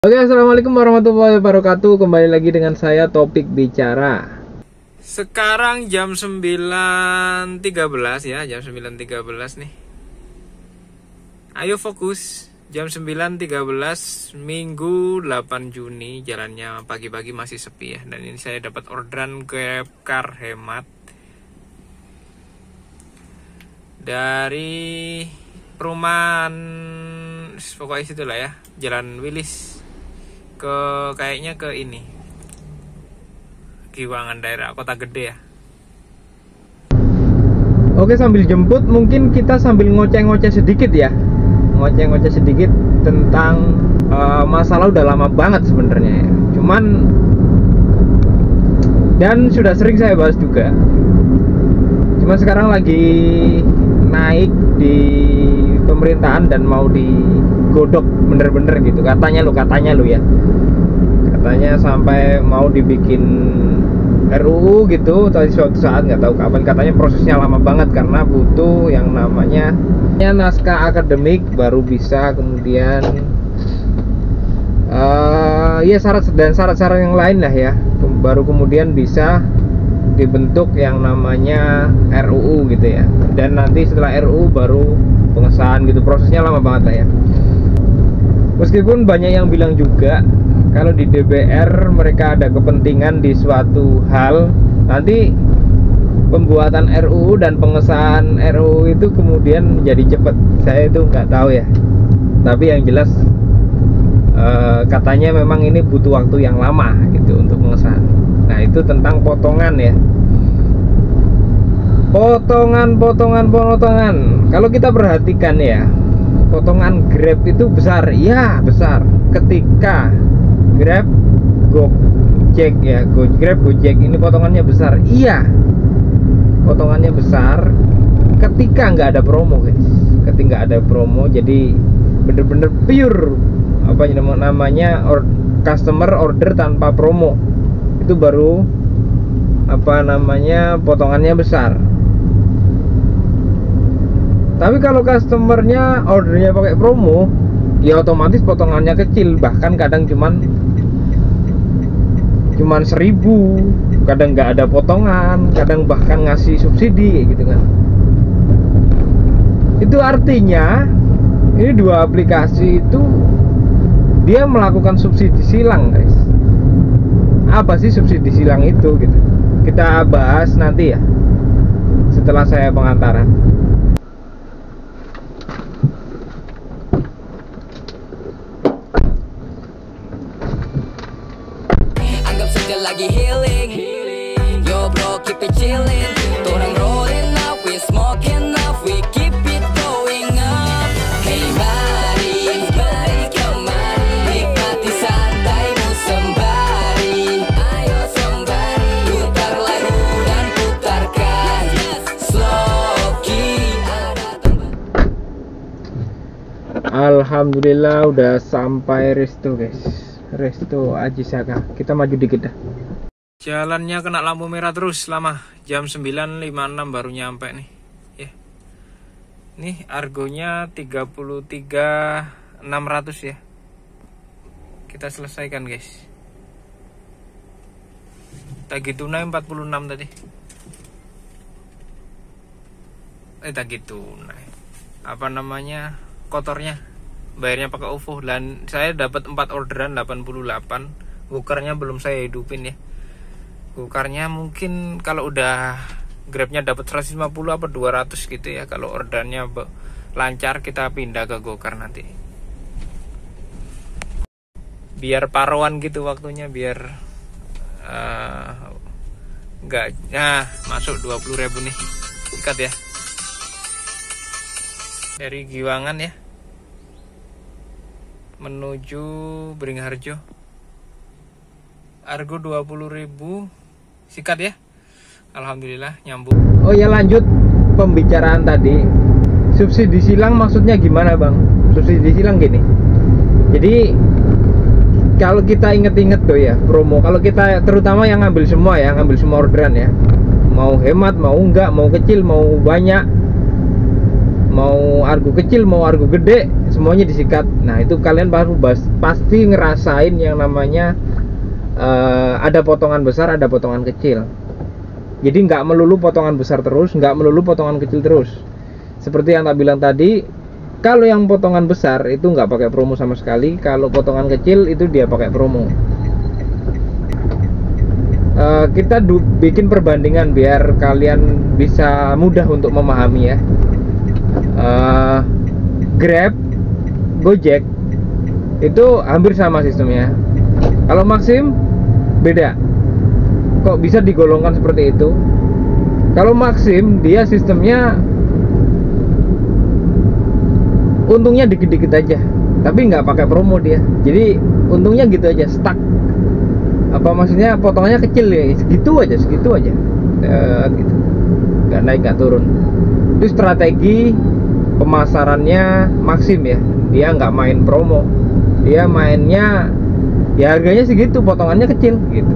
Oke, assalamualaikum warahmatullahi wabarakatuh. Kembali lagi dengan saya Topik Bicara. Sekarang jam 9.13 ya, jam 9.13 nih. Ayo fokus. Jam 9.13 Minggu 8 Juni. Jalannya pagi-pagi masih sepi ya. Dan ini saya dapat orderan Grab Car hemat dari perumahan, pokoknya situ lah ya, Jalan Wilis kayaknya ke ini Giwangan, daerah Kota Gede ya. Oke, sambil jemput mungkin kita sambil ngoceh-ngoceh sedikit ya, ngoceh-ngoceh sedikit tentang masalah udah lama banget sebenarnya ya. Cuman dan sudah sering saya bahas juga, cuman sekarang lagi naik di pemerintahan dan mau digodok bener-bener gitu katanya lo ya, katanya sampai mau dibikin RUU gitu tapi suatu saat, nggak tahu kapan. Katanya prosesnya lama banget karena butuh yang namanya naskah akademik baru bisa, kemudian ya syarat-syarat yang lain lah ya, baru kemudian bisa dibentuk yang namanya RUU gitu ya. Dan nanti setelah RUU baru pengesahan gitu, prosesnya lama banget lah ya. Meskipun banyak yang bilang juga kalau di DPR mereka ada kepentingan di suatu hal, nanti pembuatan RUU dan pengesahan RUU itu kemudian menjadi cepat. Saya itu nggak tahu ya, tapi yang jelas katanya memang ini butuh waktu yang lama gitu untuk pengesahan. Nah, itu tentang potongan ya, potongan. Kalau kita perhatikan ya, potongan Grab itu besar, ya besar. Ketika Grab, Gojek ya, Grab, Gojek ini potongannya besar, iya, potongannya besar. Ketika nggak ada promo guys, ketika nggak ada promo, jadi bener-bener pure apa namanya customer order tanpa promo, itu baru apa namanya potongannya besar. Tapi kalau customernya ordernya pakai promo, ya otomatis potongannya kecil, bahkan kadang cuman 1.000, kadang nggak ada potongan, kadang bahkan ngasih subsidi gitu kan. Itu artinya ini dua aplikasi itu dia melakukan subsidi silang guys. Apa sih subsidi silang itu gitu? Kita bahas nanti ya, setelah saya pengantaran. Anggap saja lagi healing, yo bro keep it chilling. Orang rolling up, we smoking up, we keep it going up. Hey mari, kemari, nikmati santaimu sembari. Ayo sembari, putar lagu dan putarkan slow key. Alhamdulillah udah sampai resto guys, Resto Aji Saka. Kita maju dikit dah. Jalannya kena lampu merah terus lama. Jam 9.56 baru nyampe nih ya. Nih argonya 33.600 ya. Kita selesaikan guys. Tagih tunai 46 tadi. Tagih tunai, apa namanya, kotornya bayarnya pakai OVO. Dan saya dapat 4 orderan 88. Gukarnya belum saya hidupin ya. Gukarnya mungkin kalau udah Grabnya dapat 150 apa 200 gitu ya. Kalau orderannya lancar kita pindah ke Gokar nanti, biar paruan gitu waktunya, biar enggak. Nah, masuk 20.000 nih, ikat ya, dari Giwangan ya menuju Beringharjo. Argo 20.000, sikat ya. Alhamdulillah nyambung. Oh ya, lanjut pembicaraan tadi. Subsidi silang maksudnya gimana bang? Subsidi silang gini, jadi kalau kita inget-inget tuh ya promo, kalau kita terutama yang ngambil semua ya, ngambil semua orderan ya, mau hemat mau enggak, mau kecil mau banyak, mau argo kecil mau argo gede, semuanya disikat. Nah itu kalian baru pasti ngerasain yang namanya ada potongan besar, ada potongan kecil. Jadi nggak melulu potongan besar terus, nggak melulu potongan kecil terus. Seperti yang tak bilang tadi, kalau yang potongan besar itu nggak pakai promo sama sekali, kalau potongan kecil itu dia pakai promo. Kita bikin perbandingan biar kalian bisa mudah untuk memahami ya. Grab, Gojek itu hampir sama sistemnya. Kalau Maxim beda. Kok bisa digolongkan seperti itu? Kalau Maxim dia sistemnya untungnya dikit-dikit aja, tapi nggak pakai promo dia. Jadi untungnya gitu aja, stuck. Apa maksudnya potongannya kecil ya, segitu aja gitu. Nggak naik nggak turun. Itu strategi pemasarannya Maxim ya. Dia nggak main promo, dia mainnya ya harganya segitu, potongannya kecil gitu.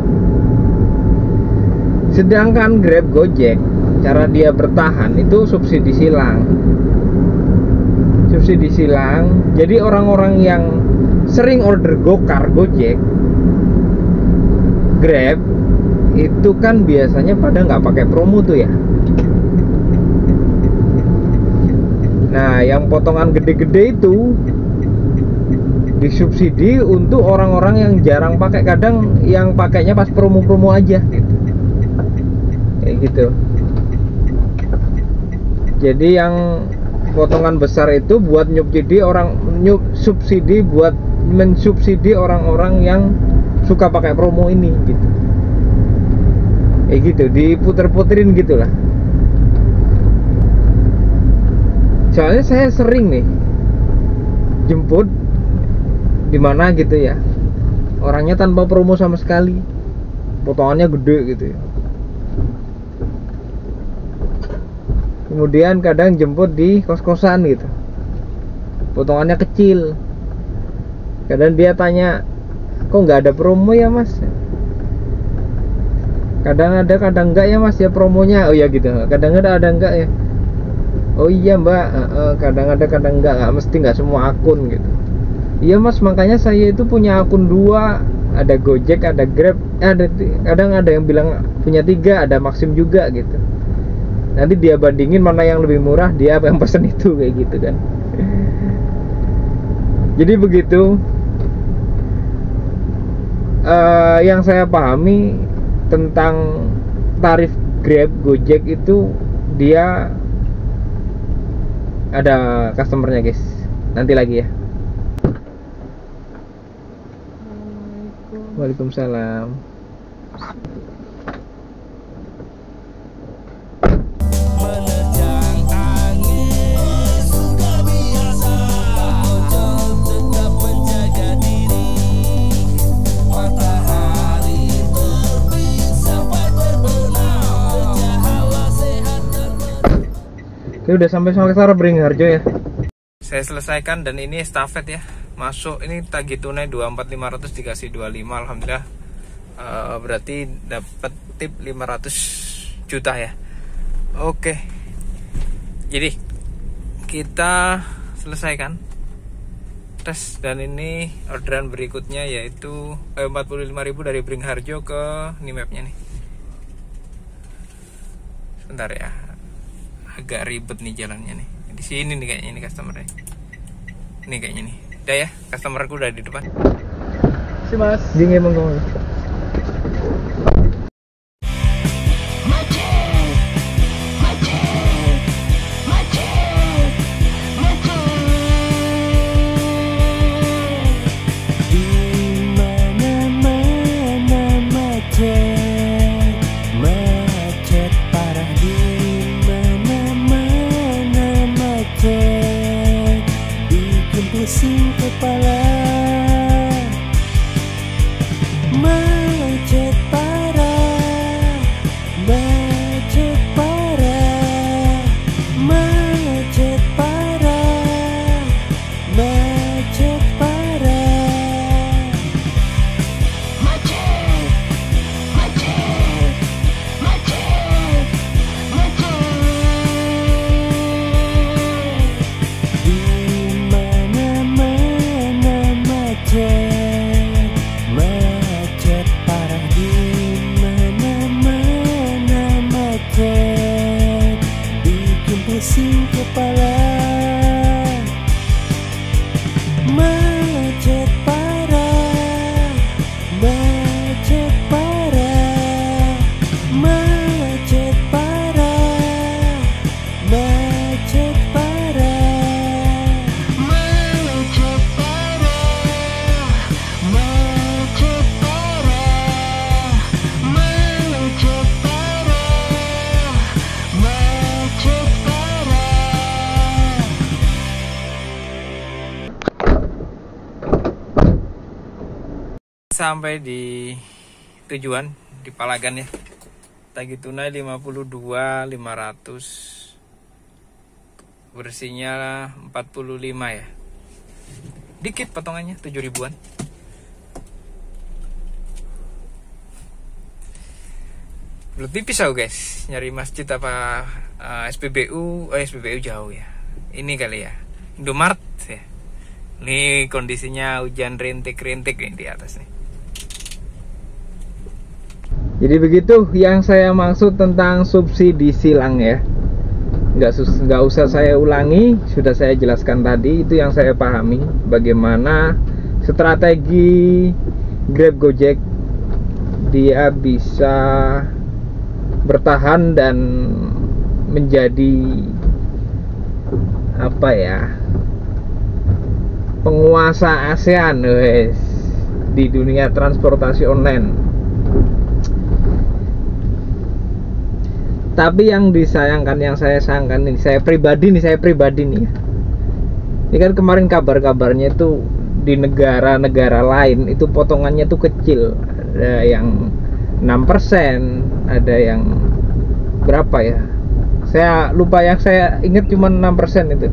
Sedangkan Grab, Gojek, cara dia bertahan itu subsidi silang. Subsidi silang. Jadi orang-orang yang sering order Gokar, Gojek, Grab itu kan biasanya pada nggak pakai promo tuh ya. Nah, yang potongan gede-gede itu disubsidi untuk orang-orang yang jarang pakai, kadang yang pakainya pas promo-promo aja gitu. Kayak gitu. Jadi yang potongan besar itu buat subsidi buat mensubsidi orang-orang yang suka pakai promo ini gitu. Kayak gitu, diputer-puterin gitulah. Soalnya saya sering nih jemput di mana gitu ya, orangnya tanpa promo sama sekali, potongannya gede gitu ya. Kemudian kadang jemput di kos-kosan gitu, potongannya kecil. Kadang dia tanya, kok nggak ada promo ya mas? Kadang ada, kadang enggak ya mas ya promonya. Oh ya gitu, kadang ada enggak ya. Oh iya mbak, kadang ada kadang enggak mesti nggak semua akun gitu. Iya mas, makanya saya itu punya akun 2, ada Gojek, ada Grab, kadang ada yang bilang punya 3, ada Maxim juga gitu. Nanti dia bandingin mana yang lebih murah, dia apa yang pesen itu, kayak gitu kan. Jadi begitu. Yang saya pahami tentang tarif Grab, Gojek itu dia ada customernya guys. Nanti lagi ya. Waalaikumsalam. Menerjang angin suka biasa, ojol tetap menjaga diri. Matahari terbit sampai terbenam, cahaya sehat terbenam. Oke, udah sampai Samaketar Beringharjo ya. Saya selesaikan dan ini estafet ya. Masuk ini tagih tunai 24.500 dikasih 25. Alhamdulillah. Berarti dapat tip 500 juta ya. Oke. Jadi kita selesaikan tes dan ini orderan berikutnya yaitu 45.000 dari Beringharjo ke Nimepnya nih. Sebentar ya. Agak ribet nih jalannya nih. Di sini nih kayaknya nih customernya. Ini kayaknya nih. Udah ya, customerku udah di depan. Si mas. Dingin monggo. Pusing kepala Sampai di tujuan di Palagan ya. Tagih tunai 52.500. Bersihnya 45 ya. Dikit potongannya 7 ribuan. Belum tipis aku guys, nyari masjid apa SPBU, SPBU jauh ya. Ini kali ya, Indomaret ya. Ini kondisinya hujan rintik-rintik nih di atas nih. Jadi begitu yang saya maksud tentang subsidi silang ya. Nggak usah saya ulangi, sudah saya jelaskan tadi. Itu yang saya pahami, bagaimana strategi Grab Gojek dia bisa bertahan dan menjadi apa ya, penguasa ASEAN guys, di dunia transportasi online. Tapi yang disayangkan, yang saya sayangkan ini, saya pribadi nih, ini kan kemarin kabar-kabarnya itu di negara-negara lain itu potongannya tuh kecil, ada yang 6%, ada yang berapa ya, saya lupa, yang saya ingat cuma 6% itu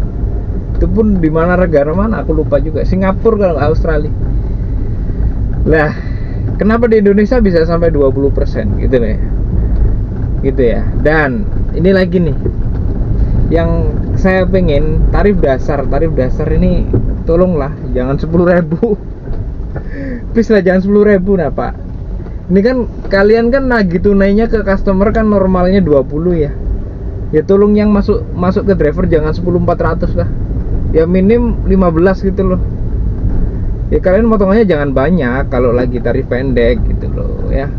pun di mana, negara mana aku lupa juga, Singapura kalau nggak Australia. Lah kenapa di Indonesia bisa sampai 20% gitu nih, gitu ya. Dan ini lagi nih yang saya pengen, tarif dasar ini tolonglah jangan 10.000 please lah, jangan 10.000 nah Pak. Ini kan kalian kan nagih tunainya ke customer kan normalnya 20 ya. Ya tolong yang masuk ke driver jangan 10.400 lah. Ya minim 15 gitu loh. Ya kalian motongannya jangan banyak kalau lagi tarif pendek gitu loh ya.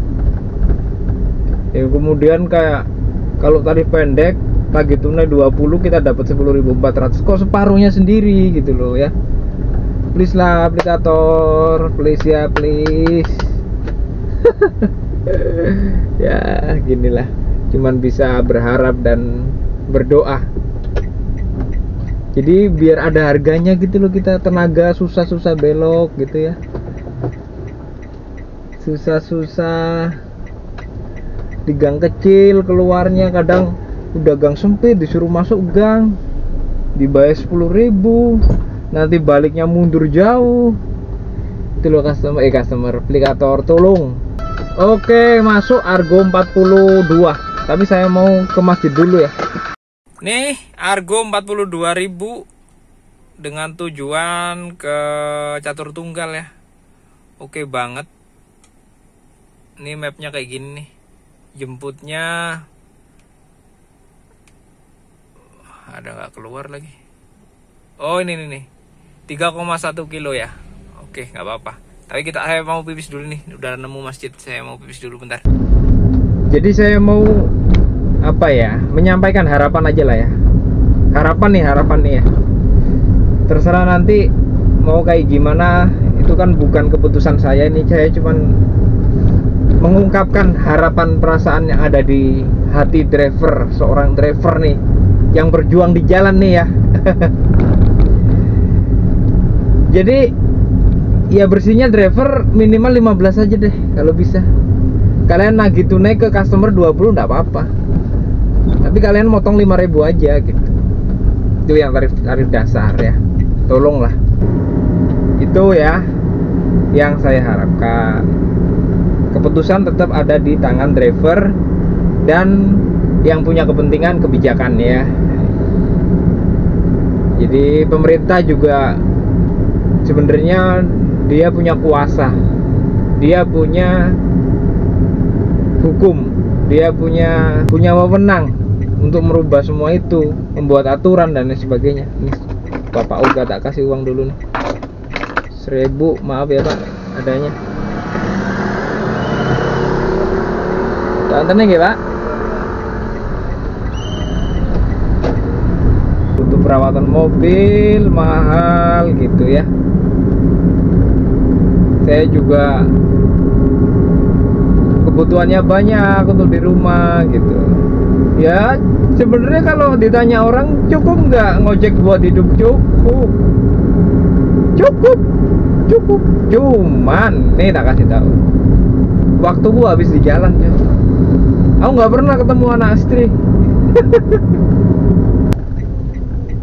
Ya kemudian kayak kalau tarif pendek tagih tunai 20 kita dapat 10.400, kok separuhnya sendiri gitu loh ya. Please lah aplikator, please ya please. Ya ginilah, cuman bisa berharap dan berdoa. Jadi biar ada harganya gitu loh, kita tenaga susah-susah belok gitu ya, susah-susah di gang kecil keluarnya, kadang udah gang sempit disuruh masuk gang dibayar 10.000, nanti baliknya mundur jauh. Itu loh customer aplikator, tolong. Oke, masuk Argo 42. Tapi saya mau ke masjid dulu ya. Nih, Argo 42.000 dengan tujuan ke Catur Tunggal ya. Oke banget. Ini mapnya kayak gini nih. Jemputnya ada nggak keluar lagi. Oh ini nih 3,1 kilo ya. Oke, nggak apa-apa. Tapi saya mau pipis dulu nih, udah nemu masjid, saya mau pipis dulu bentar. Jadi saya mau apa ya, menyampaikan harapan aja lah ya. Harapan nih ya. Terserah nanti mau kayak gimana, itu kan bukan keputusan saya, ini saya cuman mengungkapkan harapan, perasaan yang ada di hati driver, seorang driver nih yang berjuang di jalan nih ya. Jadi ya bersihnya driver minimal 15 aja deh kalau bisa. Kalian nagih tunai ke customer 20 enggak apa-apa, tapi kalian motong 5.000 aja gitu. Itu yang tarif dasar ya. Tolonglah. Itu ya yang saya harapkan. Keputusan tetap ada di tangan driver dan yang punya kepentingan kebijakan ya. Jadi pemerintah juga sebenarnya dia punya kuasa, dia punya hukum, dia punya wewenang untuk merubah semua itu, membuat aturan dan lain sebagainya. Nih, Bapak Uga tak kasih uang dulu nih, 1.000, maaf ya Pak, adanya. Tontonnya nggih Pak. Butuh perawatan mobil mahal gitu ya. Saya juga kebutuhannya banyak untuk di rumah gitu ya. Sebenarnya kalau ditanya orang cukup nggak ngojek buat hidup, cukup cukup. Cuman nih tak kasih tahu, waktu gua habis di jalan ya. Aku nggak pernah ketemu anak istri.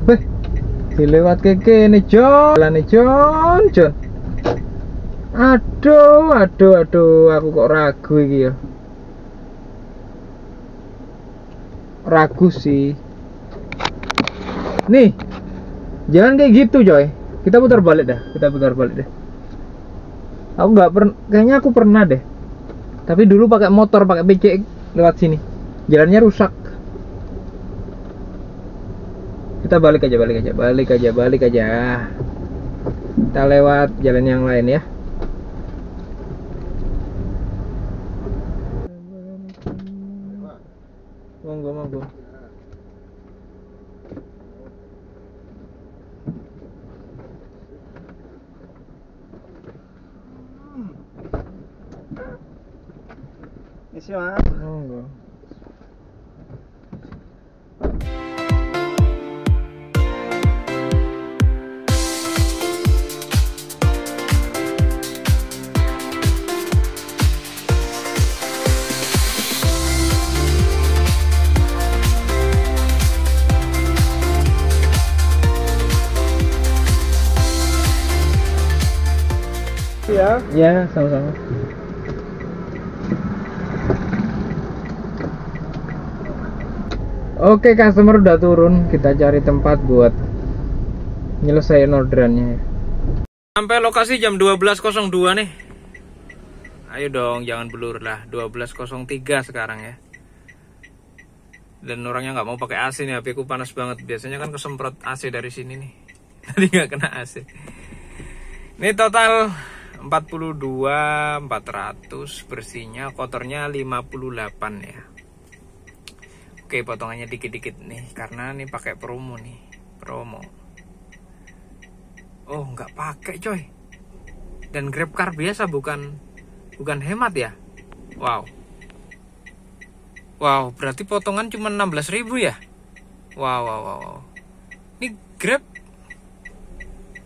Weh, dilewat keke nih John, John. Aduh, aku kok ragu iki ya. Ragu sih. Nih, jangan kayak gitu coy. Kita putar balik dah. Aku nggak pernah, kayaknya aku pernah deh. Tapi dulu pakai motor, pakai becek lewat sini. Jalannya rusak. Kita balik aja. Kita lewat jalan yang lain ya. Monggo. Isi Mas. Monggo. Ya, sama-sama. Oke, customer udah turun. Kita cari tempat buat nyelesain orderannya. Sampai lokasi jam 12.02 nih. Ayo dong, jangan blur lah. 12.03 sekarang ya. Dan orangnya nggak mau pakai AC nih. HP ku panas banget. Biasanya kan kesemprot AC dari sini nih. Tadi nggak kena AC. Ini total 42.400, bersihnya, kotornya 58 ya. Oke, potongannya dikit-dikit nih karena nih pakai promo nih. Oh, nggak pakai coy. Dan GrabCar biasa bukan hemat ya. Wow, berarti potongan cuma 16.000 ya. Wow. Ini Grab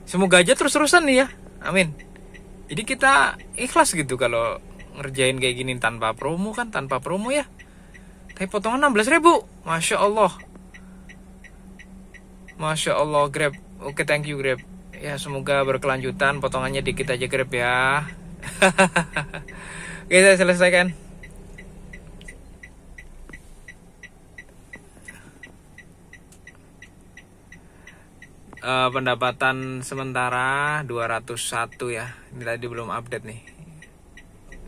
semoga aja terus-terusan nih ya. Amin. Jadi kita ikhlas gitu kalau ngerjain kayak gini tanpa promo ya. Tapi potongan 16.000. Masya Allah Grab. Oke, thank you Grab. Ya, semoga berkelanjutan. Potongannya dikit aja Grab ya. Oke, saya selesaikan. Pendapatan sementara 201 ya. Ini tadi belum update nih.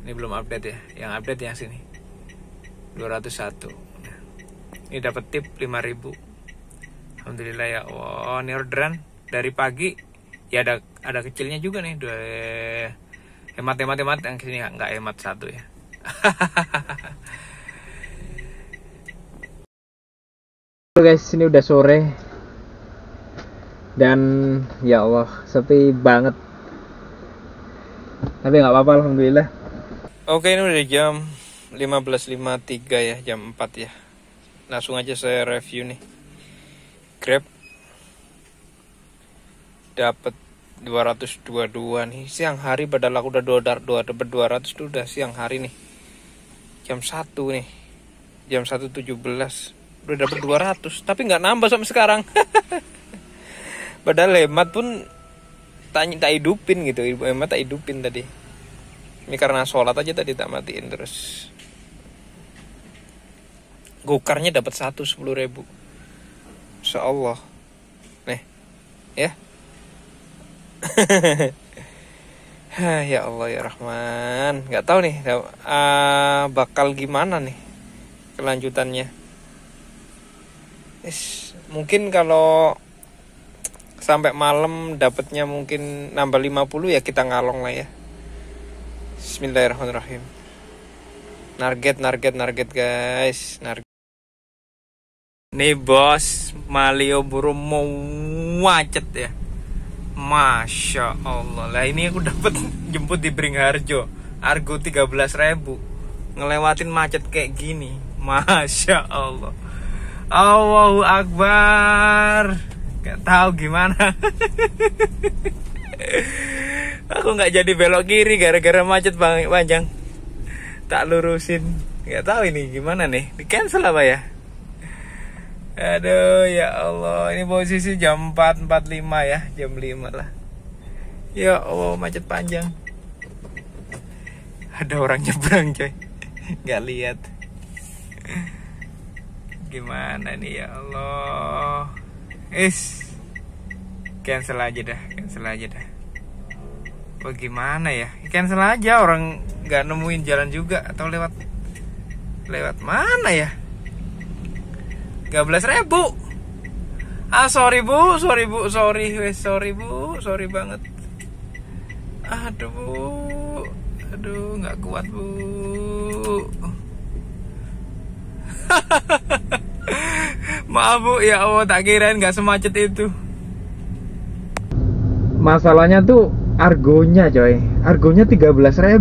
Ini belum update ya. Yang update yang sini 201. Nah, ini dapat tip 5.000. Alhamdulillah ya. Oh, ini orderan dari pagi. Ya ada kecilnya juga nih. Hemat yang sini nggak hemat 1 ya. Guys, ini udah sore. Dan ya Allah, sepi banget. Tapi nggak apa-apa, alhamdulillah. Oke, ini udah jam 15.53 ya, jam 4 ya. Langsung aja saya review nih. Grab dapat 222 nih. Siang hari padahal aku udah 200 tuh udah siang hari nih. Jam 1 nih. Jam 1.17 udah dapat 200, tapi nggak nambah sampai sekarang. Padahal hemat pun tak hidupin gitu, hemat tak hidupin tadi. Ini karena sholat aja tadi tak matiin terus. Gokarnya dapat 10.000. Insya Allah. Nih, ya. Ya Allah ya Rahman. Nggak tahu nih, bakal gimana nih kelanjutannya. Mungkin kalau sampai malam dapatnya mungkin nambah 50 ya kita ngalong lah ya. Bismillahirrahmanirrahim. Narget guys. Nih bos, Malioboro mau macet ya. Masya Allah. Lah ini aku dapat jemput di Beringharjo. Argo 13.000. Ngelewatin macet kayak gini. Masya Allah. Allahu Akbar. Gak tahu gimana. Aku nggak jadi belok kiri gara-gara macet panjang. Tak lurusin. Nggak tahu ini gimana nih. Di cancel apa ya? Aduh ya Allah. Ini posisi jam 4.45 ya. Jam 5 lah. Ya Allah macet panjang. Ada orang nyebrang coy. Nggak lihat. Gimana nih ya Allah. Cancel aja dah. Bagaimana ya? Cancel aja, orang nggak nemuin jalan juga. Atau lewat mana ya? 13.000. Sorry bu, sorry bu, sorry banget. Aduh nggak kuat bu. Maaf bu, ya Allah tak kirain nggak semacet itu. Masalahnya tuh argonya coy, argonya 13.000.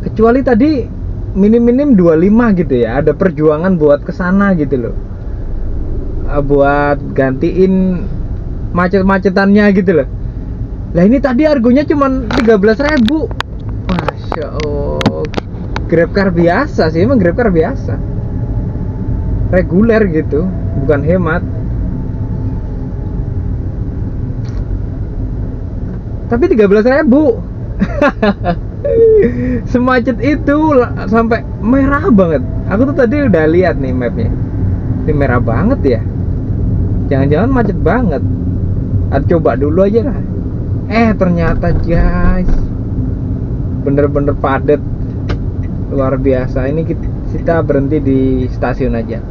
Kecuali tadi minim 25 gitu ya, ada perjuangan buat kesana gitu loh, buat gantiin macet-macetannya gitu loh. Lah ini tadi argonya cuman 13.000. Masya Allah. Grabcar biasa sih, emang Grabcar biasa, reguler gitu, bukan hemat. Tapi 13.000. Semacet itu sampai merah banget. Aku tuh tadi udah lihat nih mapnya. Ini merah banget ya. Jangan-jangan macet banget. Coba dulu aja lah. Ternyata guys, bener-bener padat, luar biasa. Ini kita berhenti di stasiun aja.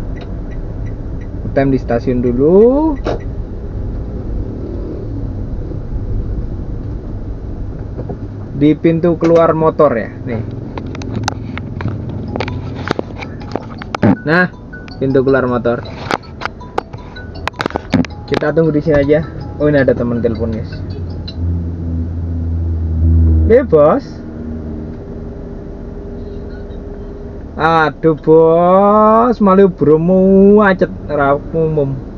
Time di stasiun dulu. Di pintu keluar motor ya, nih. Nah, pintu keluar motor. Kita tunggu di sini aja. Oh, ini ada teman telepon, guys. Bos. Aduh, bos, Malioboro macet ra umum.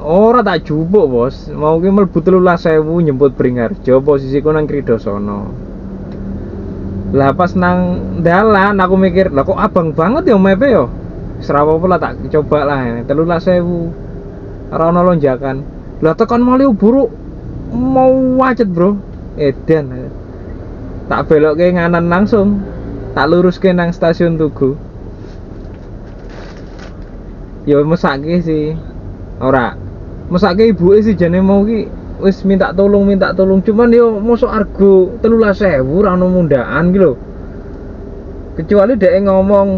Ora tak jupuk bos, mau ki mlebu 13.000 nyemput Bringharjo, posisiku nang Kridosono. Lah pas nang dalan aku mikir, lah kok abang banget ya mepe yo. Wis ra apa-apa lah, tak coba lah 13.000. Ora ono lonjakan. Lah tekan Malioboro mau macet, Bro. Edan. Tak belokke nganan langsung. Tak luruske nang stasiun Tugu. Ya mesake sih. Ora mesake ibuke sih jane mau ki wis minta tolong cuman yo mosok argo 13.000 ora ono mundaan ki lho. Kecuali dhek ngomong,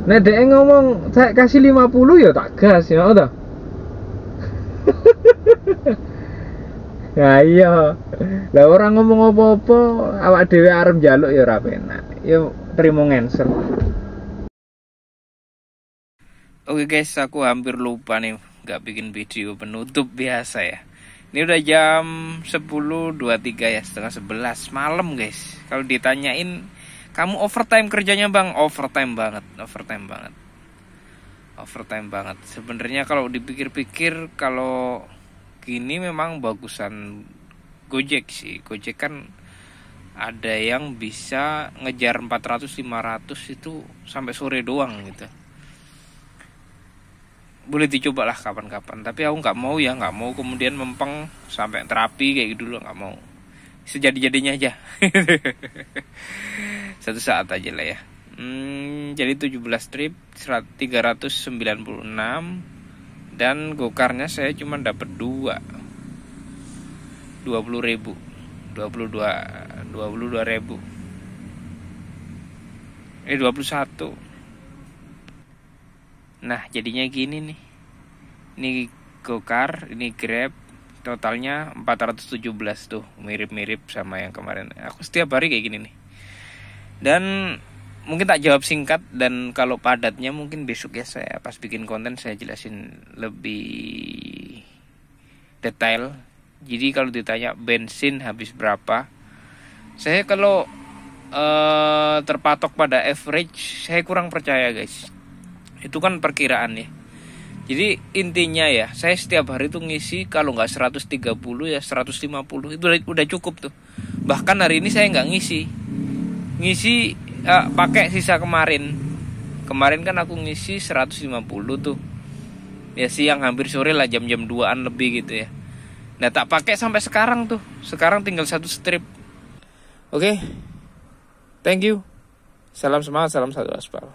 nek dhek ngomong saya kasih 50 ya tak gas ya to. Ya iya. Lah orang ngomong apa-apa awak dhewe arep njaluk ya ora penak. Yo trimo ngensel. Oke guys, aku hampir lupa nih nggak bikin video penutup biasa ya. Ini udah jam 10.23 ya, setengah 11 malam guys. Kalau ditanyain kamu overtime kerjanya bang, overtime banget. Sebenarnya kalau dipikir-pikir kalau gini memang bagusan Gojek sih. Gojek kan ada yang bisa ngejar 400-500 itu sampai sore doang gitu. Boleh dicoba lah kapan-kapan, tapi aku nggak mau kemudian mempeng sampai terapi kayak gitu dulu, nggak mau. Sejadi-jadinya aja. Satu saat aja lah ya. Jadi 17 trip 396 dan gokarnya saya cuma dapat 20.000 21. Nah jadinya gini nih. Ini gokar, ini Grab, totalnya 417 tuh, mirip-mirip sama yang kemarin. Aku setiap hari kayak gini nih. Dan mungkin tak jawab singkat, dan kalau padatnya mungkin besok ya saya pas bikin konten saya jelasin lebih detail. Jadi kalau ditanya bensin habis berapa, saya kalau terpatok pada average saya kurang percaya guys. Itu kan perkiraan ya. Jadi intinya ya, saya setiap hari tuh ngisi kalau nggak 130 ya 150 itu udah cukup tuh. Bahkan hari ini saya nggak ngisi pakai sisa kemarin. Kemarin kan aku ngisi 150 tuh. Ya siang hampir sore lah, jam-jam 2-an lebih gitu ya. Nah tak pakai sampai sekarang tuh. Sekarang tinggal 1 strip. Oke. Thank you. Salam semangat, salam satu aspal.